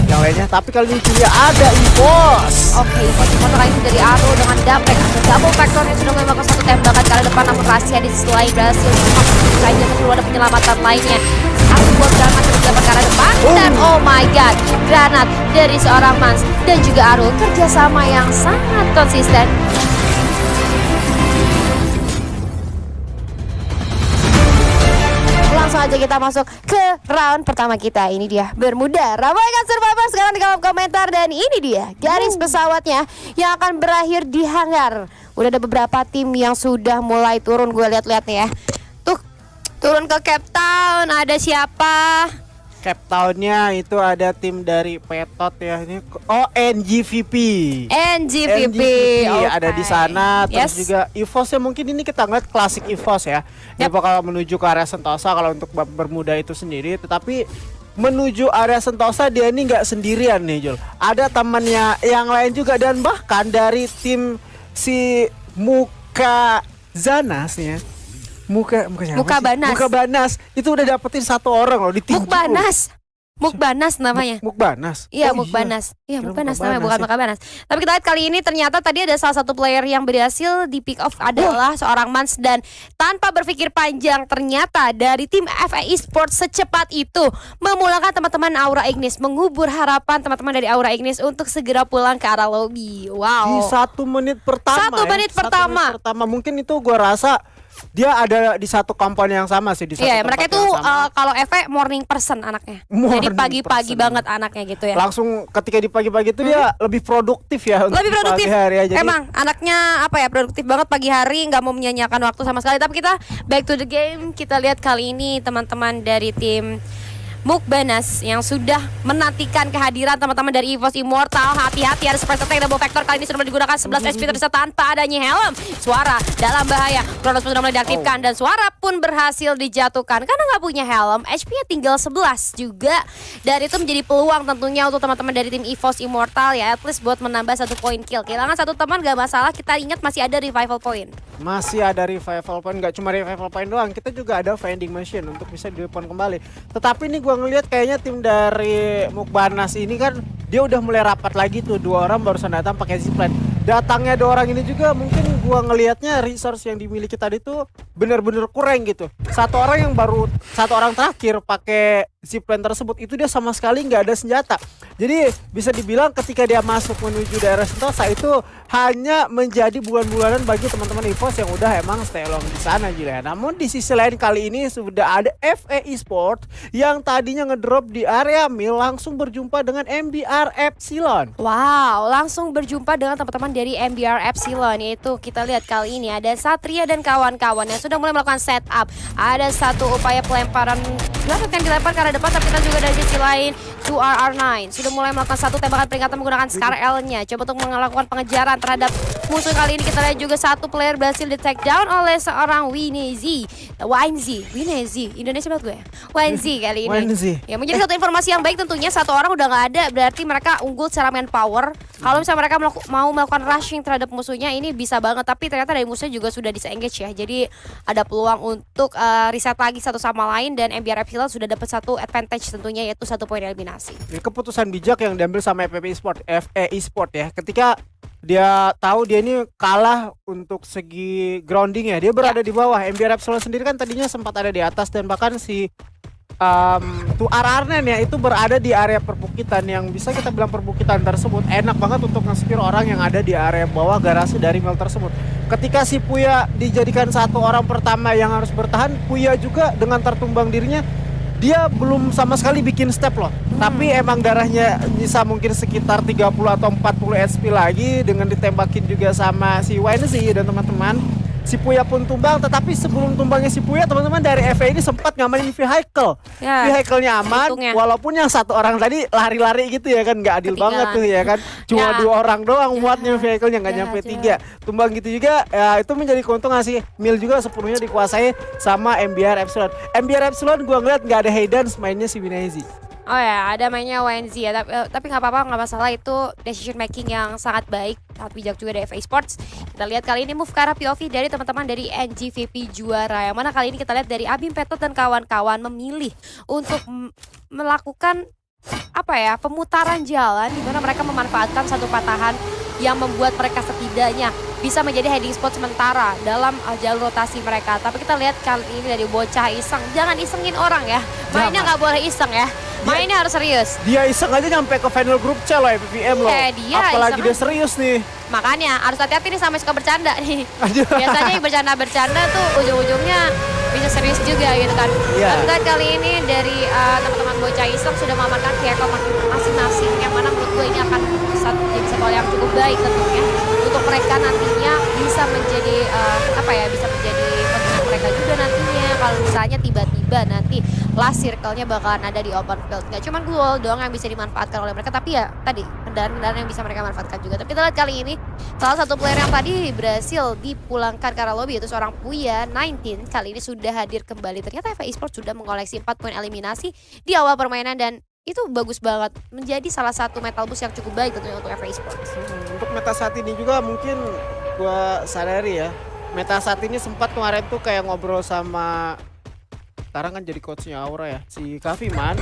yang lainnya. Tapi kali ini Julia ada EVOS. Oke, EVOS Immortal kali ini dari Aro dengan Daprek atau double factor yang sudah melakukan satu tembakan ke arah depan, namun rahasia di sisi lain berhasil saja keluar ada penyelamatan lainnya. Satu buah granat yang didapat ke arah depan dan oh my god, granat dari seorang Mans dan juga Aro, kerjasama yang sangat konsisten. Langsung aja kita masuk ke round pertama kita. Ini dia Bermuda Ramaikan Survivor sekarang di kolom komentar. Dan ini dia garis pesawatnya yang akan berakhir di hangar. Udah ada beberapa tim yang sudah mulai turun. Gue lihat-lihat nih ya. Tuh turun ke Cape Town. Ada siapa? Cape Town-nya itu ada tim dari Petot ya. Ini NGVP. NGVP okay. Ada di sana. Terus Yes. juga EVOS ya, mungkin ini kita ngeliat klasik EVOS ya. Dia bakal menuju ke area Sentosa kalau untuk Bermuda itu sendiri. Tetapi menuju area Sentosa dia ini nggak sendirian nih, Jul. Ada temannya yang lain juga, dan bahkan dari tim si Muka Zanas ya. Muka Banas itu udah dapetin satu orang loh di tim. Mukbanas namanya. Mukbanas. Iya, Oh, Mukbanas. Iya, Kira Mukbanas Mukbanas namanya, bukan ya. Mukbanas. Tapi kita lihat kali ini ternyata tadi ada salah satu player yang berhasil di pick off adalah seorang Mans, dan tanpa berpikir panjang ternyata dari tim FA Esports secepat itu memulangkan teman-teman Aura Ignis, mengubur harapan teman-teman dari Aura Ignis untuk segera pulang ke arah lobby. Di Wow. 1 menit pertama. 1 menit pertama. Mungkin itu gua rasa dia ada di satu company yang sama sih, di satu Iya, tempat mereka itu yang sama. kalau FA morning person anaknya. Jadi Morning pagi-pagi person. banget anaknya gitu ya. Langsung ketika di pagi-pagi itu dia lebih produktif ya untuk Lebih di produktif. pagi hari ya. Jadi Emang anaknya apa ya, produktif banget pagi hari, nggak mau menyanyiakan waktu sama sekali. Tapi kita back to the game. Kita lihat kali ini teman-teman dari tim Mukbanas yang sudah menantikan kehadiran teman-teman dari EVOS Immortal. Hati-hati, ada surprise attack double factor kali ini sudah digunakan 11 HP tersisa tanpa adanya helm. Suara dalam bahaya. Kronos pun sudah mulai diaktifkan dan Suara pun berhasil dijatuhkan karena nggak punya helm. HP-nya tinggal 11 juga. Dan itu menjadi peluang tentunya untuk teman-teman dari tim EVOS Immortal ya, at least buat menambah 1 poin kill. Kehilangan 1 teman gak masalah, kita ingat masih ada revival point. masih ada revival point, nggak cuma revival point doang, kita juga ada vending machine untuk bisa di-repawn kembali. Tetapi ini gua ngelihat kayaknya tim dari Mukbanas ini kan dia udah mulai rapat lagi tuh, 2 orang barusan datang pakai zipline. Datangnya 2 orang ini juga mungkin gua ngelihatnya resource yang dimiliki tadi tuh bener-bener kurang gitu. Satu orang terakhir pakai zipline tersebut itu dia sama sekali nggak ada senjata. Jadi bisa dibilang ketika dia masuk menuju daerah Sentosa itu hanya menjadi bulan-bulanan bagi teman-teman EVOS yang udah emang stay long di sana Julia. Namun di sisi lain kali ini sudah ada FA Esports yang tadinya ngedrop di area mil langsung berjumpa dengan MBR Epsilon. Wow, langsung berjumpa dengan teman-teman dari MBR Epsilon. Yaitu kita lihat kali ini ada Satria dan kawan-kawan yang sudah mulai melakukan setup. Ada satu upaya pelemparan granat yang dilempar ke arah depan, tapi kita juga dari sisi lain 2RR9 sudah mulai melakukan satu tembakan peringatan menggunakan Scar L-nya. Coba untuk melakukan pengejaran terhadap musuh. Kali ini kita lihat juga satu player berhasil di take down oleh seorang Winezi. Indonesia banget gue ya. Winezi kali ini. Winezi. Ya, menjadi satu informasi yang baik tentunya, satu orang udah nggak ada, berarti mereka unggul secara manpower. Kalau misalnya mereka mau melakukan rushing terhadap musuhnya ini bisa banget, tapi ternyata dari musuhnya juga sudah disengage ya. Jadi ada peluang untuk reset lagi satu sama lain, dan MBR Epsilon sudah dapat satu advantage tentunya, yaitu 1 poin eliminasi. Ini keputusan bijak yang diambil sama FA Esports ya. Ketika dia tahu dia ini kalah untuk segi grounding ya, dia berada di bawah. MBR Epsilon sendiri kan tadinya sempat ada di atas, dan bahkan si RR9 ya itu berada di area perbukitan, yang bisa kita bilang perbukitan tersebut enak banget untuk nge-spear orang yang ada di area bawah garasi dari mil tersebut. Ketika si Puya dijadikan satu orang pertama yang harus bertahan, Puya juga dengan tertumbang dirinya dia belum sama sekali bikin step loh. Tapi emang darahnya bisa mungkin sekitar 30 atau 40 HP lagi, dengan ditembakin juga sama si Winezi dan teman-teman. Si Puya pun tumbang, tetapi sebelum tumbangnya si Puya, teman-teman dari FA ini sempat ngamanin vehicle. Ya, Vehicle-nya aman, untungnya. walaupun yang satu orang tadi lari-lari gitu ya kan, nggak adil banget tuh ya kan. Cuma Ya. 2 orang doang muatnya vehicle-nya, nggak Ya, nyampe ya. 3. Tumbang gitu juga, ya itu menjadi keuntungan sih. Mil juga sepenuhnya dikuasai sama MBR Epsilon. MBR Epsilon gua ngeliat nggak ada Haydans, mainnya si Winezi. Oh ya, ada mainnya WNZ ya, tapi nggak apa-apa, nggak masalah, itu decision making yang sangat baik, sangat bijak juga dari FA Esports. Kita lihat kali ini move ke arah POV dari teman-teman dari NGVP Juara, yang mana kali ini kita lihat dari Abim Petot dan kawan-kawan memilih untuk melakukan apa ya, pemutaran jalan di mana mereka memanfaatkan satu patahan yang membuat mereka setidaknya bisa menjadi heading spot sementara dalam jalur rotasi mereka. Tapi kita lihat kali ini dari bocah iseng, jangan isengin orang ya. Mainnya nggak boleh iseng ya. Mainnya harus serius. Dia iseng aja nyampe ke final group C loh FVM loh. Dia apalagi dia iseng serius nih. Makanya harus hati-hati nih sama suka bercanda nih. Biasanya yang bercanda-bercanda tuh ujung-ujungnya bisa serius juga gitu kan. Tapi kan kali ini dari teman-teman bocah iseng sudah mengamankan vehicle masing-masing, yang mana menurut gue ini akan jadi satu hal yang cukup baik tentunya untuk mereka nantinya bisa menjadi bisa menjadi peminat mereka juga nantinya kalau misalnya tiba-tiba nanti last circle-nya bakalan ada di open field. Gak cuma duel doang yang bisa dimanfaatkan oleh mereka, tapi ya tadi kendaraan-kendaraan yang bisa mereka manfaatkan juga. Tapi kita lihat kali ini salah satu player yang tadi berhasil dipulangkan karena lobby, yaitu seorang Puya 19, kali ini sudah hadir kembali. Ternyata FA Esports sudah mengoleksi 4 poin eliminasi di awal permainan, dan itu bagus banget, menjadi salah satu metal boost yang cukup baik tentunya untuk FA Esports. Untuk meta saat ini juga mungkin gua sadari ya, meta saat ini sempat kemarin tuh kayak ngobrol sama, sekarang kan jadi coachnya Aura ya, si Kaviman.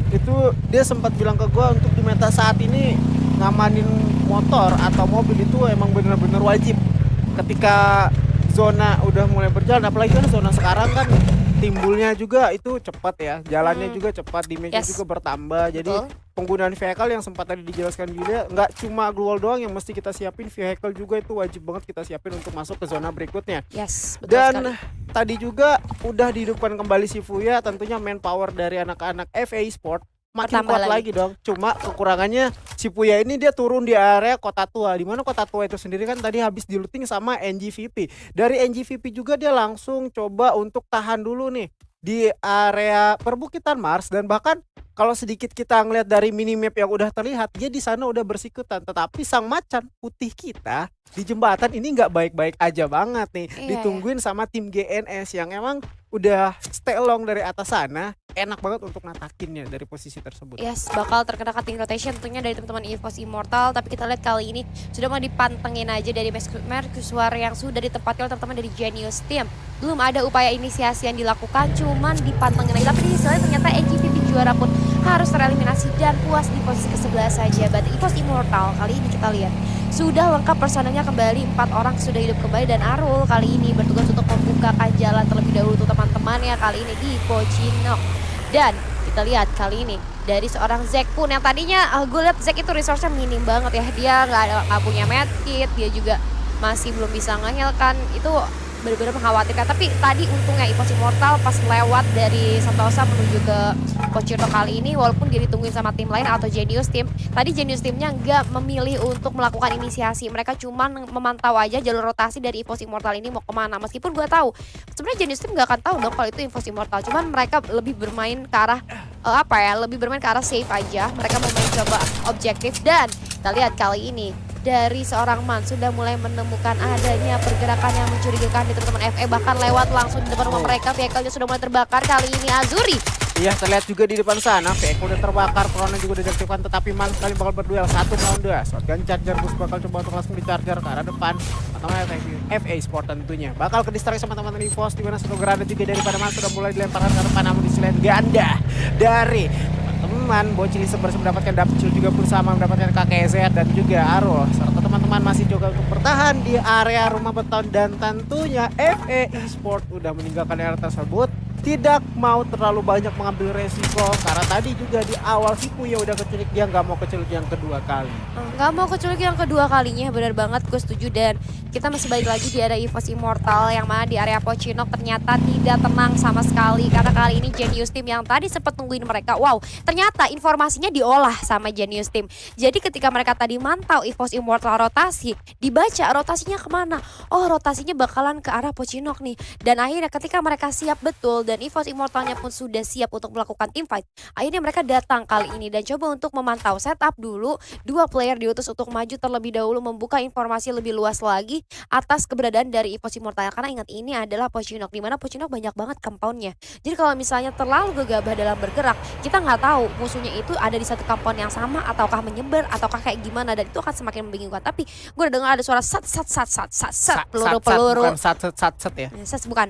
Itu dia sempat bilang ke gua untuk di meta saat ini ngamanin motor atau mobil itu emang bener-bener wajib. Ketika zona udah mulai berjalan, apalagi kan zona sekarang kan timbulnya juga itu cepat ya, jalannya juga cepat, damage-nya juga bertambah. Jadi penggunaan vehicle yang sempat tadi dijelaskan juga, nggak cuma global doang yang mesti kita siapin, vehicle juga itu wajib banget kita siapin untuk masuk ke zona berikutnya. Betul Dan sekali. tadi juga udah dihidupkan kembali si Fuya, tentunya manpower dari anak-anak FA Sport makin kuat lagi dong. Cuma kekurangannya si Puya ini dia turun di area Kota Tua, di mana Kota Tua itu sendiri kan tadi habis diluting sama NGVP. Dari NGVP juga dia langsung coba untuk tahan dulu nih di area perbukitan Mars, dan bahkan kalau sedikit kita ngeliat dari minimap yang udah terlihat, dia di sana udah bersikutan. Tetapi sang macan putih kita di jembatan ini nggak baik-baik aja banget nih. Ditungguin sama tim GNS yang emang udah stay along dari atas sana, enak banget untuk natakinnya dari posisi tersebut. Bakal terkena cutting rotation tentunya dari teman-teman EVOS Immortal. Tapi kita lihat kali ini sudah mau dipantengin aja dari Mercusuar yang sudah ditempatkan oleh teman-teman dari Genius Team. Belum ada upaya inisiasi yang dilakukan, cuman dipantengin aja. Tapi ternyata NGVP juara pun harus tereliminasi dan puas di posisi ke-11 saja. Berarti EVOS Immortal kali ini kita lihat sudah lengkap personelnya kembali, 4 orang sudah hidup kembali, dan Arul kali ini bertugas untuk membukakan jalan terlebih dahulu untuk teman-temannya kali ini di Pochinok. Dan kita lihat kali ini dari seorang Zack pun yang tadinya gue lihat Zack itu resource-nya minim banget ya, dia nggak punya medkit, dia juga masih belum bisa nge-heal-kan, itu benar-benar mengkhawatirkan. Tapi tadi untungnya EVOS Immortal pas lewat dari Sentosa menuju ke Pochinok kali ini, walaupun dia ditungguin sama tim lain atau Genius Team, tadi Genius Teamnya nggak memilih untuk melakukan inisiasi, mereka cuma memantau aja jalur rotasi dari EVOS Immortal ini mau kemana. Meskipun gue tahu sebenarnya Genius Team nggak akan tahu dong kalau itu EVOS Immortal, cuman mereka lebih bermain ke arah lebih bermain ke arah safe aja, mereka mau main coba objektif. Dan kita lihat kali ini dari seorang Man sudah mulai menemukan adanya pergerakan yang mencurigakan di teman-teman FE, bahkan lewat langsung di depan rumah mereka, vehicle-nya sudah mulai terbakar. Kali ini Azuri, iya terlihat juga di depan sana, vehicle udah terbakar, corona juga udah diaktifkan, tetapi Man sekali bakal berduel 1 lawan 2. Shotgun charger bus bakal coba untuk langsung di charger ke arah depan, teman-teman FA Sport tentunya bakal ke distract sama teman-teman EVOS, di mana satu granat juga daripada Man sudah mulai dilemparkan ke depan, namun di selain ganda dari teman bocil berhasil mendapatkan Dapcil juga pun sama mendapatkan KKZ dan juga Arul, serta teman-teman masih juga untuk bertahan di area rumah beton. Dan tentunya FA Esport udah meninggalkan area tersebut, tidak mau terlalu banyak mengambil resiko karena tadi juga di awal Hikuya udah keculik, dia nggak mau keculik yang kedua kali. Nggak mau keculik yang kedua kalinya, benar banget, gue setuju. Dan kita masih balik lagi di area EVOS Immortal yang mana di area Pochinok ternyata tidak tenang sama sekali, karena kali ini Genius Team yang tadi sempat nungguin mereka, ternyata informasinya diolah sama Genius Team. Jadi ketika mereka tadi mantau EVOS Immortal rotasi, dibaca rotasinya kemana, rotasinya bakalan ke arah Pochinok nih. Dan akhirnya ketika mereka siap betul dan EVOS Immortalnya pun sudah siap untuk melakukan team fight, akhirnya mereka datang kali ini dan coba untuk memantau setup dulu. 2 player diutus untuk maju terlebih dahulu, membuka informasi lebih luas lagi atas keberadaan dari EVOS Immortal. Karena ingat ini adalah Pochinok, dimana Pochinok banyak banget compoundnya. Jadi kalau misalnya terlalu gegabah dalam bergerak, kita nggak tahu musuhnya itu ada di satu compound yang sama ataukah menyebar ataukah kayak gimana, dan itu akan semakin membingungkan. Tapi gue udah dengar ada suara sat peluru bukan sat ya, bukan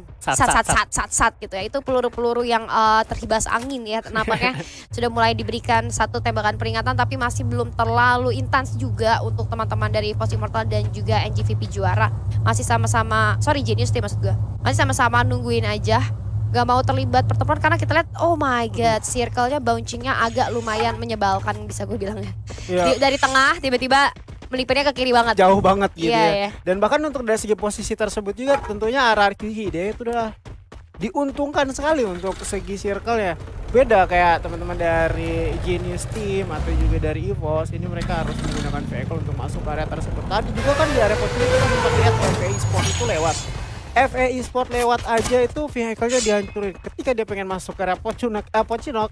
sat gitu ya, itu peluru-peluru yang terhibas angin ya. Nampaknya sudah mulai diberikan satu tembakan peringatan, tapi masih belum terlalu intens juga untuk teman-teman dari EVOS Immortal dan juga NGVP juara. Masih sama-sama, sorry Genius Team maksud gue, masih sama-sama nungguin aja, gak mau terlibat pertempuran karena kita lihat oh my god, circle-nya bouncing-nya agak lumayan menyebalkan bisa gue bilangnya. Dari tengah tiba-tiba melipirnya ke kiri banget. Jauh banget gitu Iya. Dan bahkan untuk dari segi posisi tersebut juga tentunya RRQ Hide itu udah diuntungkan sekali untuk segi circle-nya. Beda kayak teman-teman dari Genius Team atau juga dari EVOS, ini mereka harus menggunakan vehicle untuk masuk ke area tersebut. Tadi juga kan di area posisi kita sempat lihat FAI Sport itu lewat. FAI Sport lewat aja itu vehicle-nya dihancurin. Ketika dia pengen masuk ke area Pocinok,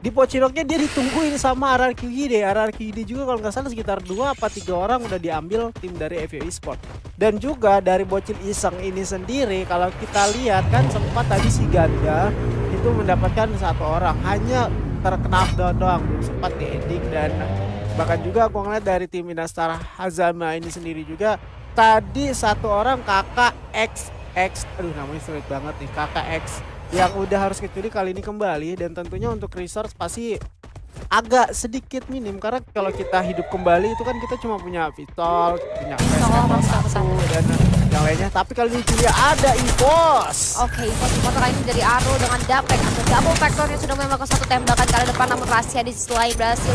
di Pocinoknya dia ditungguin sama RRQ Hide. RRQ Hide juga kalau nggak salah sekitar 2 apa 3 orang udah diambil tim dari FAI Sport. Dan juga dari bocil iseng ini sendiri kalau kita lihat kan sempat tadi si Ganda itu mendapatkan 1 orang, hanya terkena doang, belum sempat di ending. Dan bahkan juga aku ngeliat dari tim Indastar Hazama ini sendiri juga tadi 1 orang KKX, aduh namanya sulit banget nih, KKX yang udah harus kecuali kali ini kembali. Dan tentunya untuk resource pasti agak sedikit minim karena kalau kita hidup kembali itu kan kita cuma punya pistol, punya satu dan yang lainnya. Tapi kali ini juga ada EVOS. Oke, EVOS Immortal kali ini dari Aro dengan Dapek atau double factornya sudah melakukan 1 tembakan ke arah depan, namun rahasia di sisi lain berhasil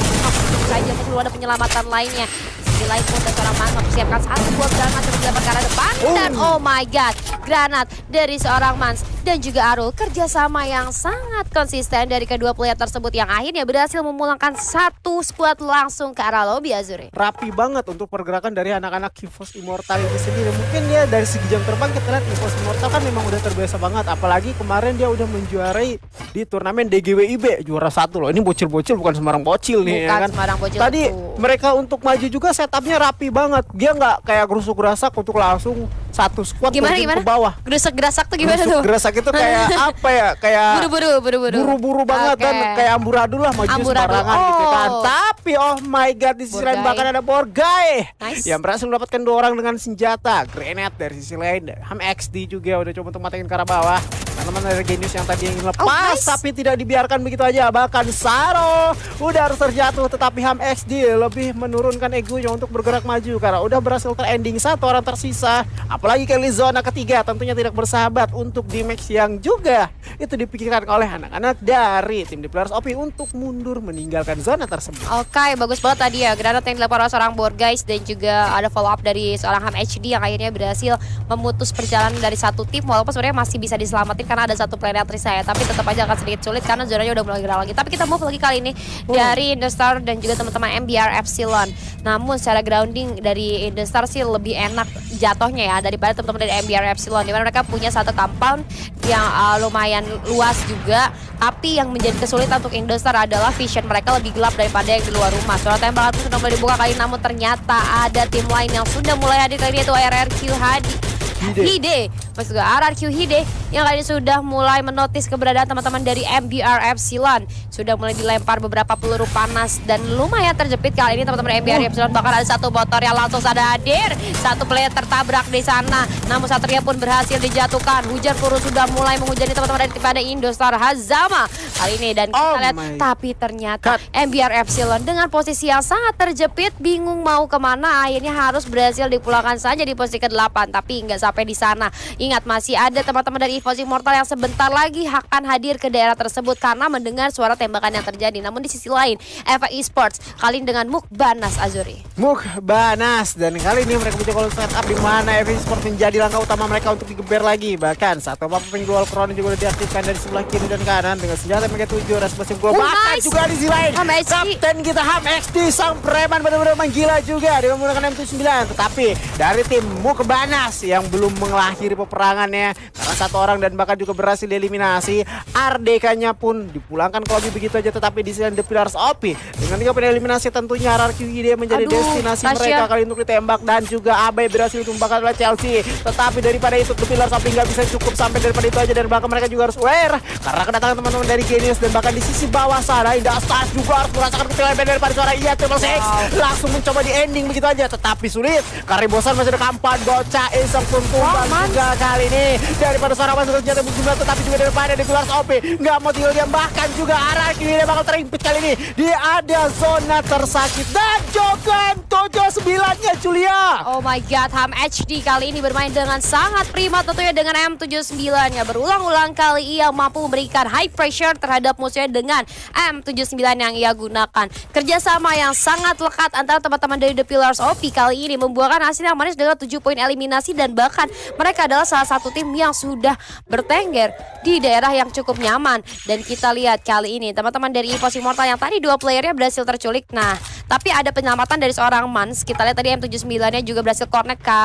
saja perlu ada penyelamatan lainnya. Di lain pun dan seorang Mans mempersiapkan 1 buah granat untuk dilempar ke arah depan dan oh my god, granat dari seorang Mans dan juga Arul, kerjasama yang sangat konsisten dari kedua player tersebut yang akhirnya berhasil memulangkan 1 squad langsung ke arah lobby Azuri. Rapi banget untuk pergerakan dari anak-anak EVOS Immortal itu sendiri. Mungkin ya dari segi jam terbang kita lihat EVOS Immortal kan memang udah terbiasa banget, apalagi kemarin dia udah menjuarai di turnamen DGWIB juara 1 loh. Ini bocil-bocil bukan sembarang bocil nih, Bukan ya kan. sembarang bocil Tadi itu. mereka untuk maju juga setupnya rapi banget. Dia nggak kayak gerusuk-gerasak untuk langsung 1 squad Gimana ke bawah. Gerusuk-gerasak tuh gimana tuh? Gerasak itu kayak apa ya? Kayak buru-buru banget Oke. dan kayak amburadul lah, maju Amburadul. sembarangan gitu kan. Oh. Tapi oh my god, di sisi lain Borgai. bahkan ada Borgai Nice. yang berhasil mendapatkan 2 orang dengan senjata grenade. Dari sisi lain Ham XD juga udah coba untuk matiin ke arah bawah. Teman-teman dari Genius yang tadi ingin lepas nice. tapi tidak dibiarkan begitu aja. Bahkan Saro udah harus terjatuh, tetapi Ham XD lebih menurunkan egonya untuk bergerak maju karena udah berhasil terending 1 orang tersisa. Apalagi kali zona ketiga tentunya tidak bersahabat untuk di match yang juga itu dipikirkan oleh anak-anak dari tim The Players OP untuk mundur meninggalkan zona tersebut. Oke, bagus banget tadi ya granat yang dilempar oleh seorang Borgais dan juga ada follow up dari seorang Ham HD yang akhirnya berhasil memutus perjalanan dari 1 tim, walaupun sebenarnya masih bisa diselamatin karena ada 1 player saya, tapi tetap aja akan sedikit sulit karena zonanya udah mulai gerak lagi. Tapi kita move lagi kali ini dari Indostar dan juga teman-teman MBR Epsilon. Namun secara grounding dari Indostar sih lebih enak jatuhnya ya daripada teman-teman dari MBR Epsilon, dimana mereka punya 1 compound yang lumayan luas juga. Tapi yang menjadi kesulitan untuk Indostar adalah vision mereka lebih gelap daripada yang di luar rumah. Suara tembakan itu sudah mulai dibuka kali, namun ternyata ada tim lain yang sudah mulai hadir kali ini, yaitu RRQ Hide. Maksud gue RRQ Hide yang kali ini sudah mulai menotis keberadaan teman-teman dari MBR Epsilon. Sudah mulai dilempar beberapa peluru panas dan lumayan terjepit kali ini teman-teman MBR Epsilon. Bahkan ada 1 motor yang langsung saja hadir, 1 player tertabrak di sana, namun Satria pun berhasil dijatuhkan. Hujan peluru sudah mulai menghujani teman-teman dari Indostar Hazama kali ini dan kita lihat, tapi ternyata MBR Epsilon dengan posisi yang sangat terjepit, bingung mau kemana, akhirnya harus berhasil dipulangkan saja di posisi ke-8. Tapi nggak sampai di sana. Ingat, masih ada teman-teman dari EVOS Immortal yang sebentar lagi akan hadir ke daerah tersebut karena mendengar suara tembakan yang terjadi. Namun di sisi lain, Eva Esports kali ini dengan Mukbanas Azuri. Mukbanas, dan kali ini mereka mencoba setup di mana Eva Esports menjadi langkah utama mereka untuk digeber lagi. Bahkan 1 map penjual crown juga sudah diaktifkan dari sebelah kiri dan kanan dengan senjata MG7 dan spesial gol. Bahkan nice. juga di sisi lain kapten kita Ham XD sang preman benar-benar menggila juga dengan menggunakan M79. Tetapi dari tim Mukbanas yang belum mengakhiri peperangannya karena 1 orang dan bahkan juga berhasil dieliminasi. RDK-nya pun dipulangkan ke lobby begitu aja, tetapi di sisi The Pillars OP dengan 3 poin eliminasi tentunya RRQ Hide menjadi destinasi mereka kali untuk ditembak, dan juga Abai berhasil ditumbangkan oleh Chelsea. Tetapi daripada itu The Pillars OP nggak bisa cukup sampai daripada itu aja, dan bahkan mereka juga harus aware karena kedatangan teman-teman dari Genius. Dan bahkan di sisi bawah sana Indastar juga harus merasakan ketilapan daripada suara Triple Six. Langsung mencoba di ending begitu aja, tetapi sulit karena bosan masih ada Kampan, Goca, Iseng pun tumbang juga kali ini daripada suara sudah senjata berjumlah, tetapi juga daripada The Pillars OP nggak mau tinggal diam, bahkan juga arah kiri dia bakal terimpit kali ini. Dia ada zona tersakit dan Jogan 79-nya Julia. Oh my god, Ham HD kali ini bermain dengan sangat prima tentunya dengan M79-nya. Berulang-ulang kali ia mampu memberikan high pressure terhadap musuhnya dengan M79 yang ia gunakan. Kerjasama yang sangat lekat antara teman-teman dari The Pillars OP kali ini membuahkan hasil yang manis dengan 7 poin eliminasi, dan bahkan mereka adalah salah satu tim yang sudah bertengger di daerah yang cukup nyaman. Dan kita lihat kali ini teman-teman dari EVOS Immortal yang tadi 2 playernya berhasil terculik. Nah, tapi ada penyelamatan dari seorang Mans. Kita lihat tadi M79-nya juga berhasil connect ke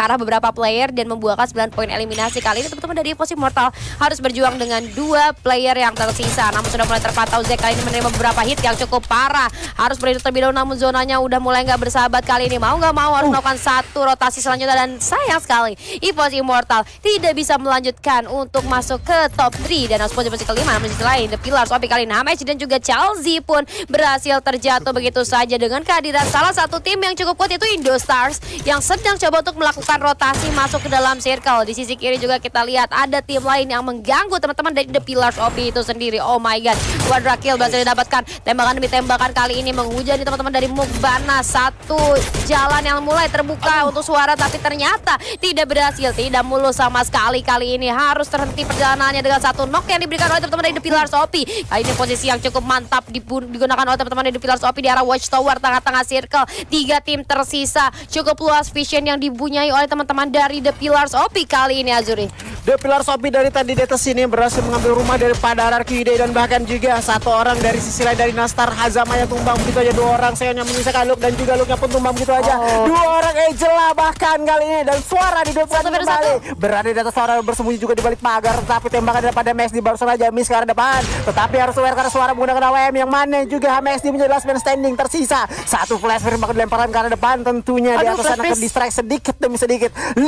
arah beberapa player dan membuahkan 9 poin eliminasi. Kali ini teman-teman dari EVOS Immortal harus berjuang dengan 2 player yang tersisa. Namun sudah mulai terpantau Zek kali ini menerima beberapa hit yang cukup parah. Harus berhidup terlebih dahulu, namun zonanya udah mulai nggak bersahabat kali ini. Mau nggak mau harus melakukan satu rotasi selanjutnya, dan sayang sekali EVOS Immortal tidak bisa melanjutkan untuk masuk ke top 3 dan harus posisi kelima. Namun di sisi lain The Pillars OP kali ini Hamech dan juga Chelsea pun berhasil terjatuh begitu saja dengan kehadiran salah satu tim yang cukup kuat, yaitu Indostars yang sedang coba untuk melakukan rotasi masuk ke dalam circle. Di sisi kiri juga kita lihat ada tim lain yang mengganggu teman-teman dari The Pillars OP itu sendiri. Oh my god, quadra kill berhasil didapatkan. Tembakan demi tembakan kali ini menghujani teman-teman dari Mukbana. Satu jalan yang mulai terbuka untuk suara, tapi ternyata tidak berhasil, tidak mulus sama sekali. Kali ini harus terhenti perjalanannya dengan satu knock yang diberikan oleh teman-teman dari The Pillars OP. Kali ini posisi yang cukup mantap digunakan oleh teman-teman dari The Pillars OP di arah Watchtower tengah-tengah circle. 3 tim tersisa, cukup luas vision yang dibunyai oleh teman-teman dari The Pillars OP kali ini, Azuri. The Pillars OP dari tadi di atas sini berhasil mengambil rumah daripada RRQD, dan bahkan juga satu orang dari sisi lain dari Nastar Hazama yang tumbang begitu aja. 2 orang Seon yang menyisakan Luke, dan juga Luke-nya pun tumbang begitu aja. 2 orang Angela bahkan kali ini, dan suara di depan kembali berada di atas suara bersembunyi juga di balik pagar, tetapi tembakan daripada MSD baru saja miss ke arah depan. Tetapi harus aware karena suara menggunakan AWM yang mana juga MSD menjadi last man standing tersisa. Satu flash bakal dilemparkan ke arah depan, tentunya di atas sana ke distract sedikit demi sedikit. 5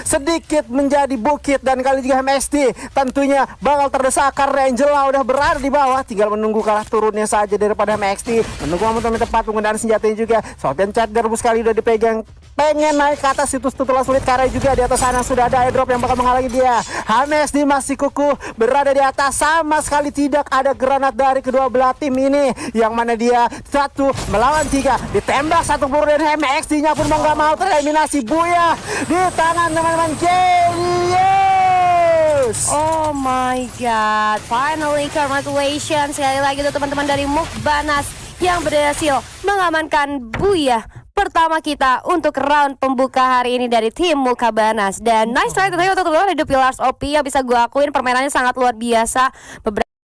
sedikit menjadi bukit, dan kali juga MSD tentunya bakal terdesak karena Angela udah berada di bawah, tinggal menunggu kalah turunnya saja daripada MXT, menunggu momentum yang tepat penggunaan senjatanya juga. Shotgun chat gerbus sekali udah dipegang, pengen naik ke atas itu setelah sulit karena juga di atas sana sudah ada airdrop yang bakal menghalangi dia. MSD masih kukuh berada di atas, sama sekali tidak ada granat dari kedua belah tim ini, yang mana dia 1 melawan 3 ditembak satu peluru, dan MXT-nya pun mau nggak mau tereliminasi. Buya di tangan teman-teman Genius. Oh my god, finally congratulations sekali lagi tuh teman-teman dari Mukbanas yang berhasil mengamankan Buya pertama kita untuk round pembuka hari ini dari tim Mukbanas. Dan nice try tentunya untuk teman-teman dari The Pillars OP yang bisa gue akuin permainannya sangat luar biasa. Beberapa